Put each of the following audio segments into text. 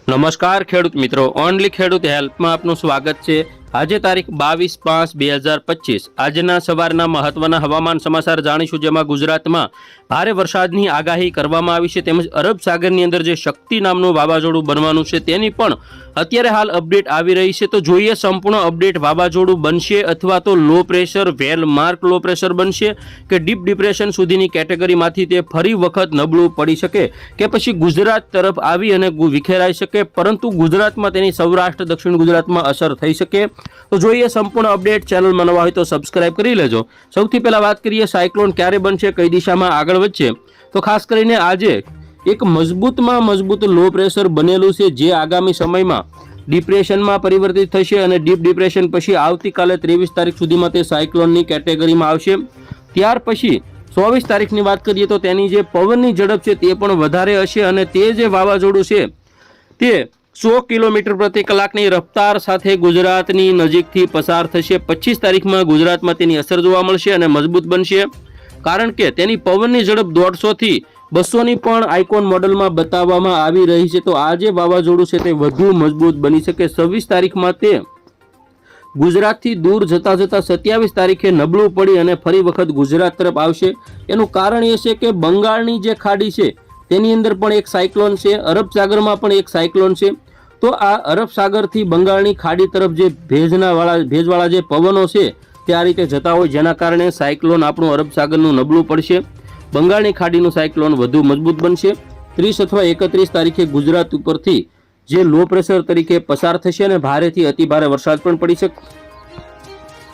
નમસ્કાર ખેડૂત મિત્રો, ઓનલી ખેડૂત હેલ્પમાં આપનું સ્વાગત છે। આજે તારીખ 22/5/2025 આજના સવારના મહત્વના હવામાન સમાચાર જાણીશું, જેમાં ગુજરાતમાં ભારે વરસાદની આગાહી કરવામાં આવી છે, તેમજ અરબ સાગરની અંદર જે શક્તિ નામનું વાવાઝોડું બનવાનું છે તેની પણ અત્યારે હાલ અપડેટ આવી રહી છે। તો જોઈએ સંપૂર્ણ અપડેટ, વાવાઝોડું બનશે અથવા તો લો પ્રેશર, વેલ માર્ક લો પ્રેશર બનશે કે ડીપ ડિપ્રેશન સુધીની કેટેગરીમાંથી તે ફરી વખત નબળું પડી શકે કે પછી ગુજરાત તરફ આવી અને વિખેરાઈ શકે, પરંતુ ગુજરાતમાં તેની સૌરાષ્ટ્ર દક્ષિણ ગુજરાતમાં અસર થઈ શકે। તો જોઈએ સંપૂર્ણ અપડેટ। ચેનલમાં નવા હોય તો સબસ્ક્રાઇબ કરી લેજો। સૌથી પહેલા વાત કરીએ સાયક્લોન ક્યારે બનશે, કઈ દિશામાં આગળ વધશે। તો ખાસ કરીને આજે એક મજબૂતમાં મજબૂત લો પ્રેશર બનેલું છે, જે આગામી સમયમાં ડિપ્રેશનમાં પરિવર્તિત થશે અને ડીપ ડિપ્રેશન પછી આવતીકાલે 23 તારીખ સુધીમાં તે સાયક્લોનની કેટેગરીમાં આવશે। ત્યાર પછી 24 તારીખની વાત કરીએ તો તેની જે પવનની ઝડપ છે તે પણ વધારે હશે અને તે જે વાવાઝોડું છે તે 100 કિલોમીટર પ્રતિ કલાકની રફતાર સાથે ગુજરાતની નજીકથી પસાર થશે। 25 તારીખમાં ગુજરાતમાં તેની અસર જોવા મળશે અને મજબૂત બનશે, કારણ કે તેની પવનની ઝડપ 150 થી 200ની પણ આઇકોન મોડલમાં બતાવવામાં આવી રહી છે। તો આ જે વાવાઝોડું છે તે વધુ મજબૂત બની શકે। 26 તારીખમાં તે ગુજરાતથી દૂર જતા જતા 27 તારીખે નબળું પડી અને ફરી વખત ગુજરાત તરફ આવશે। એનું કારણ એ છે કે બંગાળની જે ખાડી છે તેની અંદર પણ એક સાયક્લોન છે, અરબ સાગરમાં પણ એક સાયક્લોન છે। તો આ અરબ સાગરથી બંગાળની ખાડી તરફ જે ભેજવાળા જે પવનો છે તે આ રીતે જતા હોય, જેના કારણે સાયક્લોન આપણું અરબ સાગરનું નબળું પડશે, બંગાળની ખાડીનું સાયક્લોન વધુ મજબૂત બનશે। 30 અથવા 31 તારીખે ગુજરાત ઉપરથી જે લો પ્રેશર તરીકે પસાર થશે અને ભારેથી અતિ ભારે વરસાદ પણ પડી શકે।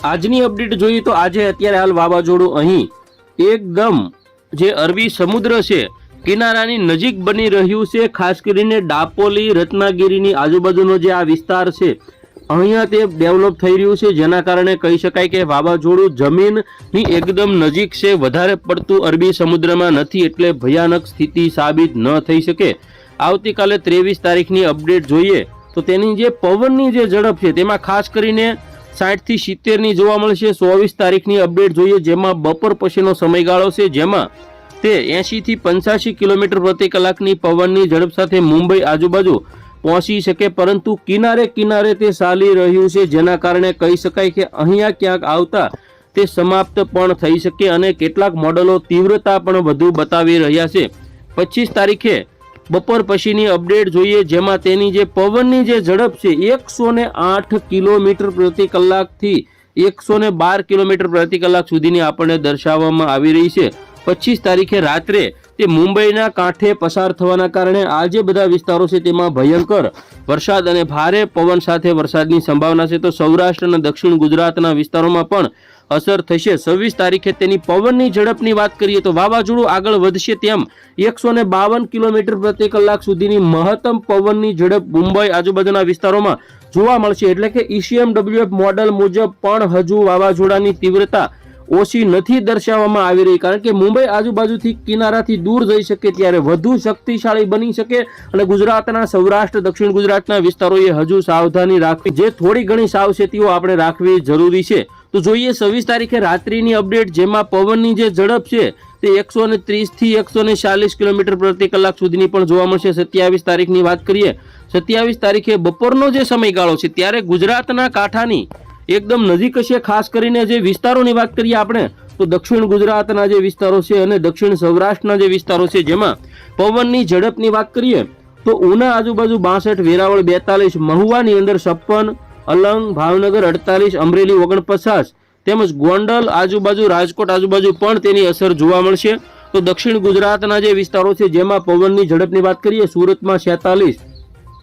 આજની અપડેટ જોઈએ તો આજે અત્યારે હાલ વાવાઝોડું અહીં એકદમ જે અરબી સમુદ્ર છે કિનારાની નજીક બની રહ્યું છે। ખાસ કરીને ડાપોલી, રત્નાગીરીની આજુબાજુનો જે આ વિસ્તાર છે અહીંયા તે ડેવલપ થઈ રહ્યું છે, જેના કારણે કહી શકાય કે વાવાઝોડું જમીનની એકદમ નજીક છે, વધારે પડતું અરબી સમુદ્રમાં નથી, એટલે ભયાનક સ્થિતિ સાબિત ન થઈ શકે। આવતીકાલે 23 તારીખની અપડેટ જોઈએ તો તેની જે પવનની જે ઝડપ છે તેમાં ખાસ કરીને 60 થી 70ની જોવા મળશે। 24 તારીખની અપડેટ જોઈએ, જેમાં બપોર પછીનો સમયગાળો છે, જેમાં તે 80 થી 85 કિલોમીટર પ્રતિ કલાકની પવનની ઝડપ સાથે મુંબઈ આજુબાજુ પહોંચી શકે, પરંતુ કિનારે કિનારે તે ચાલી રહ્યું છે, જેના કારણે કહી શકાય કે અહીંયા ક્યાંક આવતા તે સમાપ્ત પણ થઈ શકે અને કેટલાક મોડલો તીવ્રતા પણ વધુ બતાવી રહ્યા છે। 25 તારીખે બપોર પછીની અપડેટ જોઈએ, જેમાં તેની જે પવનની જે ઝડપ છે 108 કિલોમીટર પ્રતિ કલાકથી 112 કિલોમીટર પ્રતિ કલાક સુધીની આપણને દર્શાવવામાં આવી રહી છે। 25 તારીખે રાત્રે તે મુંબઈના કાંઠે પસાર થવાના કારણે આ જે બધા વિસ્તારો છે તેમાં ભયંકર વરસાદ અને ભારે પવન સાથે વરસાદની સંભાવના છે। તો સૌરાષ્ટ્ર અને દક્ષિણ ગુજરાતના વિસ્તારોમાં પણ અસર થશે। 26 તારીખે તેની પવનની ઝડપની વાત કરીએ તો વાવાઝોડું આગળ વધશે તેમ 152 કિલોમીટર પ્રતિ કલાક સુધીની મહત્તમ પવનની ઝડપ મુંબઈ આજુબાજુના વિસ્તારોમાં જોવા મળશે, એટલે કે ECMWF મોડલ મુજબ પણ હજુ વાવાઝોડાની તીવ્રતા ઓછી નથી દર્શાવવામાં આવી રહી, કારણ કે મુંબઈ આજુબાજુથી કિનારાથી દૂર જઈ શકે ત્યારે વધુ શક્તિશાળી બની શકે અને ગુજરાતના સૌરાષ્ટ્ર દક્ષિણ ગુજરાતના વિસ્તારોએ હજુ સાવધાની રાખવી, જે થોડી ઘણી સાવચેતીઓ આપણે રાખવી જરૂરી છે। તો જોઈએ 26 તારીખે રાત્રિની અપડેટ, જેમાં પવનની જે ઝડપ છે તે 130 થી 140 કિલોમીટર પ્રતિ કલાક સુધીની પણ જોવા મળશે। 27 તારીખની વાત કરીએ, 27 તારીખે બપોરનો જે સમયગાળો છે ત્યારે ગુજરાતના કાંઠાની એકદમ નજીક હશે। ખાસ કરીને જે વિસ્તારોની વાત કરીએ આપણે તો દક્ષિણ ગુજરાતના જે વિસ્તારો છે અને દક્ષિણ સૌરાષ્ટ્રના જે વિસ્તારો છે, જેમાં પવનની ઝડપની વાત કરીએ તો ઉના આજુબાજુ 62, વેરાવળ 42, મહુવાની અંદર 56, અલંગ, ભાવનગર 48, અમરેલી 49 તેમજ ગોંડલ આજુબાજુ, રાજકોટ આજુબાજુ પણ તેની અસર જોવા મળશે। તો દક્ષિણ ગુજરાતના જે વિસ્તારો છે જેમાં પવનની ઝડપની વાત કરીએ, સુરતમાં 46,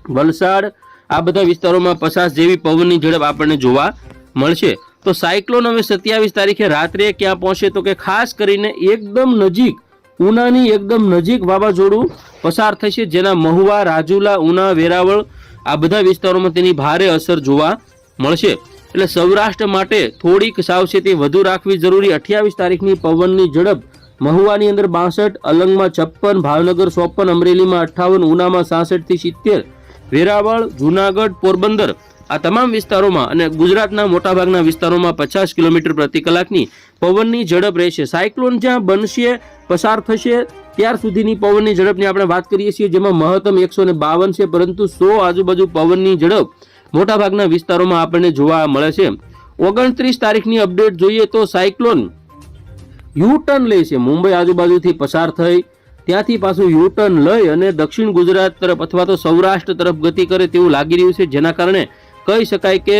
વલસાડ આ બધા વિસ્તારોમાં 50 જેવી પવનની ઝડપ આપણને જોવા મળશે। તો સાયક્લોન હવે 27 તારીખે રાત્રે ક્યાં પહોંચે તો કે ખાસ કરીને એકદમ નજીક, ઉનાની એકદમ નજીક વાવાઝોડું પસાર થશે, જેના મહુવા, રાજુલા, ઉના, વેરાવળ આ બધા વિસ્તારોમાં તેની ભારે અસર જોવા મળશે, એટલે સૌરાષ્ટ્ર માટે થોડીક સાવચેતી વધુ રાખવી જરૂરી। 28 તારીખની પવનની ઝડપ મહુવાની અંદર 62, અલંગમાં 56, ભાવનગર 54, અમરેલીમાં 58, ઉનામાં 66 થી 70, વેરાવળ, જુનાગઢ, પોરબંદર આ તમામ વિસ્તારોમાં અને ગુજરાતના મોટાભાગના વિસ્તારોમાં 50 કિલોમીટર પ્રતિ કલાકની પવનની ઝડપ રહેશે. સાયક્લોન જ્યાં બનશે, પસાર થશે, ત્યાર સુધીની પવનની ઝડપની આપણે વાત કરીએ છીએ, જેમાં મહત્તમ 152 છે, પરંતુ 100 આજુબાજુ પવનની ઝડપ મોટાભાગના વિસ્તારોમાં આપણને જોવા મળે છે. 29 તારીખની અપડેટ જોઈએ તો સાયક્લોન યુ ટર્ન લે છે. મુંબઈ આજુબાજુથી પસાર થઈ ત્યાંથી પાછું યુ ટર્ન લઈ અને દક્ષિણ ગુજરાત તરફ અથવા તો સૌરાષ્ટ્ર તરફ ગતિ કરે તેવું લાગી રહ્યું છે, જેના કારણે કહી શકાય કે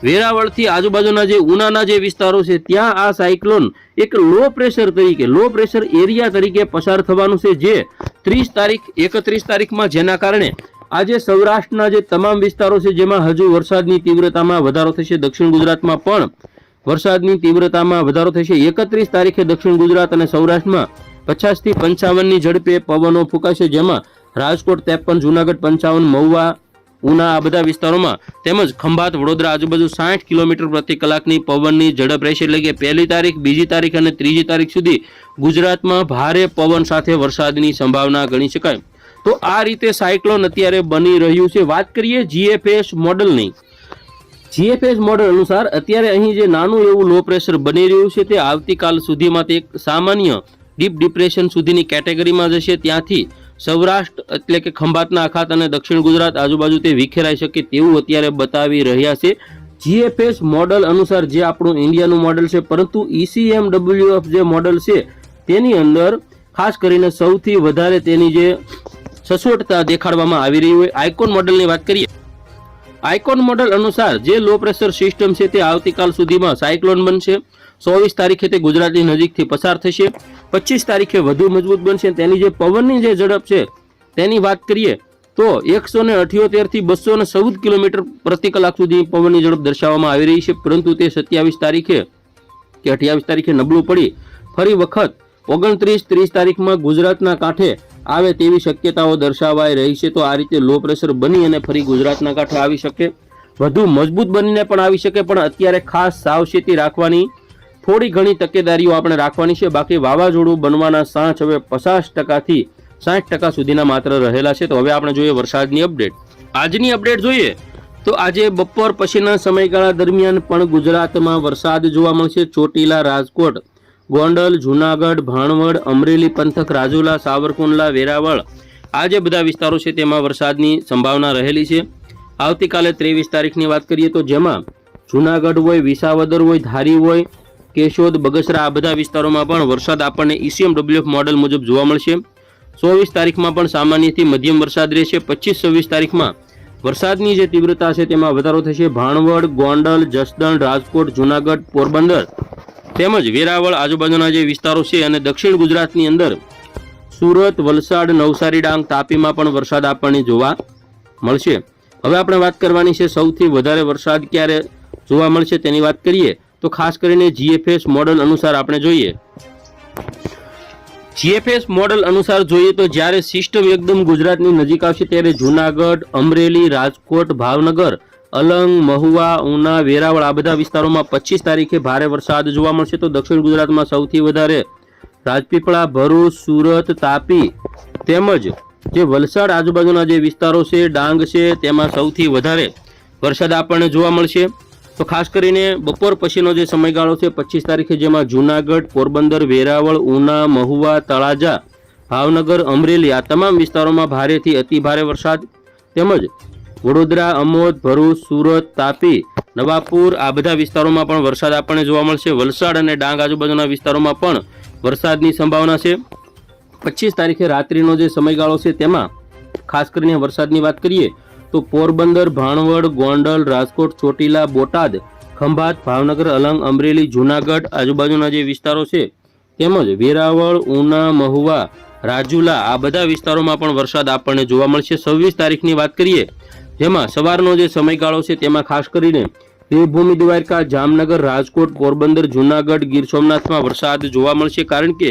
વેરાવળથી આજુબાજુના જે ઉનાના જે વિસ્તારો છે ત્યાં આ સાયક્લોન એક લો પ્રેશર એરિયા તરીકે પસાર થવાનું છે, જે 31 તારીખમાં, જેના કારણે આજે સૌરાષ્ટ્રના જે તમામ વિસ્તારો છે જેમાં હજુ વરસાદની તીવ્રતામાં વધારો થશે. દક્ષિણ ગુજરાતમાં પણ વરસાદની તીવ્રતામાં વધારો થશે. 31 તારીખે દક્ષિણ ગુજરાત અને સૌરાષ્ટ્રમાં 50 થી 55ની ઝડપે પવનો ફૂંકાશે, જેમાં રાજકોટ 53, જુનાગઢ 55, મહુવા, ઉના આ બધા વિસ્તારોમાં તેમજ ખંભાત, વડોદરા આજુબાજુ 60 કિલોમીટર પ્રતિ કલાકની પવનની ઝડપ રહેશે. એટલે કે 1 તારીખ, 2 તારીખ અને 3 તારીખ સુધી ગુજરાતમાં ભારે પવન સાથે વરસાદની સંભાવના ગણી શકાય. તો આ રીતે સાયક્લોન અત્યારે બની રહ્યું છે. વાત કરીએ જીએફએસ મોડલની. જીએફએસ મોડલ અનુસાર અત્યારે અહીં જે નાનું એવું લો પ્રેશર બની રહ્યું છે તે આવતીકાલ સુધીમાં તે એક સામાન્ય ડીપ ડિપ્રેશન સુધીની કેટેગરીમાં જશે. ત્યાંથી સૌરાષ્ટ્ર એટલે કે ખંભાતના અખાત અને દક્ષિણ ગુજરાત આજુબાજુ તે વિખેરાઈ શકે તેવું અત્યારે બતાવી રહ્યા છે. જીએફએસ મોડલ અનુસાર જે આપણું ઇન્ડિયાનું મોડલ છે, પરંતુ ECMWF જે મોડલ છે તેની અંદર ખાસ કરીને સૌથી વધારે તેની જે સચોટતા દેખાડવામાં આવી રહી હોય. આઇકોન મોડલની વાત કરીએ. આઇકોન મોડલ અનુસાર જે લો પ્રેશર સિસ્ટમ છે તે આવતીકાલ સુધીમાં સાયક્લોન બનશે. 24 તારીખે તે ગુજરાતની નજીકથી પસાર થશે. 25 તારીખે વધુ મજબૂત બનશે. તેની જે પવનની જે ઝડપ છે તેની વાત કરીએ તો 178 થી 214 કિલોમીટર પ્રતિ કલાક સુધી પવનની ઝડપ દર્શાવવામાં આવી રહી છે, પરંતુ તે 27 તારીખે કે 28 તારીખે નબળું પડી ફરી વખત 29, 30 તારીખમાં ગુજરાતના કાંઠે આવે તેવી શક્યતાઓ દર્શાવાઈ રહી છે. તો આ રીતે લો પ્રેશર બની અને ફરી ગુજરાતના કાંઠે આવી શકે, વધુ મજબૂત બનીને પણ આવી શકે, પણ અત્યારે ખાસ સાવચેતી રાખવાની, થોડી ઘણી તકેદારીઓ આપણે રાખવાની છે. બાકી વાવાઝોડું બનવાના ચાન્સ હવે 50% થી 60% સુધીના માત્ર રહેલા છે. તો હવે આપણે જોઈએ વરસાદની અપડેટ. આજની અપડેટ જોઈએ તો આજે બપોર પછીના સમયગાળા દરમિયાન પણ ગુજરાતમાં વરસાદ જોવા મળશે. ચોટીલા, રાજકોટ, ગોંડલ, જુનાગઢ, ભાણવડ, અમરેલી પંથક, રાજુલા, સાવરકુંડલા, વેરાવળ આ જે બધા વિસ્તારો છે તેમાં વરસાદની સંભાવના રહેલી છે. આવતીકાલે 23 તારીખની વાત કરીએ તો જેમાં જુનાગઢ હોય, વિસાવદર હોય, ધારી હોય, કેશોદ, બગસરા આ બધા વિસ્તારોમાં પણ વરસાદ આપણને ECMWF મોડલ મુજબ જોવા મળશે. 24 તારીખમાં પણ સામાન્યથી મધ્યમ વરસાદ રહેશે. 25-26 તારીખમાં વરસાદની જે તીવ્રતા છે તેમાં વધારો થશે. ભાણવડ, ગોંડલ, જસદણ, રાજકોટ, જુનાગઢ, પોરબંદર તેમજ વેરાવળ આજુબાજુના જે વિસ્તારો છે અને દક્ષિણ ગુજરાતની અંદર સુરત, વલસાડ, નવસારી, ડાંગ, તાપીમાં પણ વરસાદ આપણને જોવા મળશે. હવે આપણે વાત કરવાની છે સૌથી વધારે વરસાદ ક્યારે જોવા મળશે તેની વાત કરીએ તો ખાસ કરીને જીએફએસ મોડલ અનુસાર આપણે જોઈએ. જીએફએસ મોડલ અનુસાર જોઈએ તો જ્યારે સિસ્ટમ એકદમ ગુજરાતની નજીક આવશે ત્યારે જુનાગઢ, અમરેલી, રાજકોટ, ભાવનગર, અલંગ, મહુવા, ઉના, વેરાવળ આ બધા વિસ્તારોમાં 25 તારીખે ભારે વરસાદ જોવા મળશે. તો દક્ષિણ ગુજરાતમાં સૌથી વધારે રાજપીપળા, ભરૂચ, સુરત, તાપી તેમજ જે વલસાડ આજુબાજુના જે વિસ્તારો છે, ડાંગ છે, તેમાં સૌથી વધારે વરસાદ આપણને જોવા મળશે. તો ખાસ કરીને બપોર પછીનો જે સમયગાળો છે 25 તારીખે જેમાં જુનાગઢ, પોરબંદર, વેરાવળ, ઉના, મહુવા, તળાજા, ભાવનગર, અમરેલી આ તમામ વિસ્તારોમાં ભારેથી અતિ ભારે વરસાદ તેમજ વડોદરા, અમોદ, ભરૂચ, સુરત, તાપી, નવાપુર આ બધા વિસ્તારોમાં પણ વરસાદ આપણને જોવા મળશે. વલસાડ અને ડાંગ આજુબાજુના વિસ્તારોમાં પણ વરસાદની સંભાવના છે. 25 તારીખે રાત્રિનો જે સમયગાળો છે તેમાં ખાસ કરીને વરસાદની વાત કરીએ તો પોરબંદર, ભાણવડ, ગોંડલ, રાજકોટ, ચોટીલા, બોટાદ, ખંભાત, ભાવનગર, અલંગ, અમરેલી, જુનાગઢ આજુબાજુના જે વિસ્તારો છે તેમજ વેરાવળ, ઉના, મહુવા, રાજુલા આ બધા વિસ્તારોમાં પણ વરસાદ આપણને જોવા મળશે. 26 તારીખની વાત કરીએ જેમાં સવારનો જે સમયગાળો છે તેમાં ખાસ કરીને દેવભૂમિ દ્વારકા, જામનગર, રાજકોટ, પોરબંદર, જુનાગઢ, ગીર સોમનાથમાં વરસાદ જોવા મળશે, કારણ કે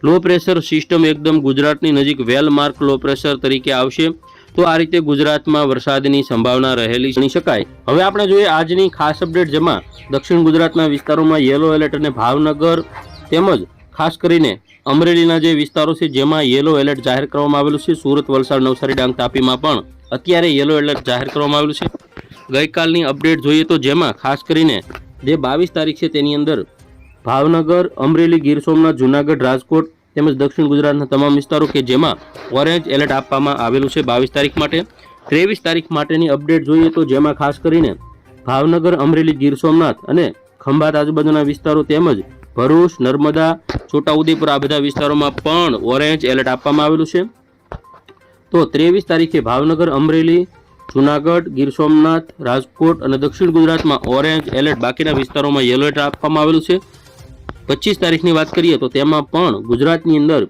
લો પ્રેશર સિસ્ટમ એકદમ ગુજરાતની નજીક વેલ માર્ક લો પ્રેશર તરીકે આવશે. તો આ રીતે ગુજરાતમાં વરસાદની સંભાવના રહેલી ગણી શકાય. હવે આપણે જોઈએ આજની ખાસ અપડેટ જેમાં દક્ષિણ ગુજરાતના વિસ્તારોમાં યેલો એલર્ટ અને ભાવનગર તેમજ ખાસ કરીને અમરેલીના જે વિસ્તારો છે જેમાં યેલો એલર્ટ જાહેર કરવામાં આવેલું છે. સુરત, વલસાડ, નવસારી, ડાંગ, તાપીમાં પણ અત્યારે યેલો એલર્ટ જાહેર કરવામાં આવેલું છે. ગઈકાલની અપડેટ જોઈએ તો જેમાં ખાસ કરીને જે 22 તારીખ છે તેની અંદર ભાવનગર, અમરેલી, ગીર સોમનાથ, જૂનાગઢ, રાજકોટ તેમજ દક્ષિણ ગુજરાતના તમામ વિસ્તારો કે જેમાં ઓરેન્જ એલર્ટ આપવામાં આવેલું છે 22 તારીખ માટે. 23 તારીખ માટેની અપડેટ જોઈએ તો જેમાં ખાસ કરીને ભાવનગર, અમરેલી, ગીર સોમનાથ અને ખંભાત આજુબાજુના વિસ્તારો તેમજ ભરૂચ, નર્મદા, છોટાઉદેપુર આ બધા વિસ્તારોમાં પણ ઓરેન્જ એલર્ટ આપવામાં આવેલું છે. તો 23 તારીખે ભાવનગર, અમરેલી, જૂનાગઢ, ગીર સોમનાથ, રાજકોટ અને દક્ષિણ ગુજરાતમાં ઓરેન્જ એલર્ટ, બાકીના વિસ્તારોમાં યલો એલર્ટ આપવામાં આવેલું છે. 25 તારીખની વાત કરીએ તો તેમાં પણ ગુજરાતની અંદર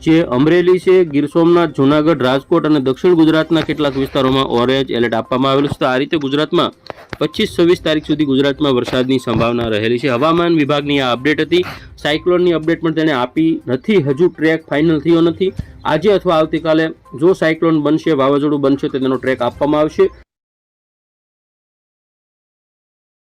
જે અમરેલી છે, ગીર સોમનાથ, જૂનાગઢ, રાજકોટ અને દક્ષિણ ગુજરાતના કેટલાક વિસ્તારોમાં ઓરેન્જ એલર્ટ આપવામાં આવેલું છે. તો આ રીતે ગુજરાતમાં 25-26 તારીખ સુધી ગુજરાતમાં વરસાદની સંભાવના રહેલી છે. હવામાન વિભાગની આ અપડેટ હતી. સાયક્લોનની અપડેટ પણ તેણે આપી નથી, હજુ ટ્રેક ફાઇનલ થયો નથી. આજે અથવા આવતીકાલે જો સાયક્લોન બનશે, વાવાઝોડું બનશે તો તેનો ટ્રેક આપવામાં આવશે.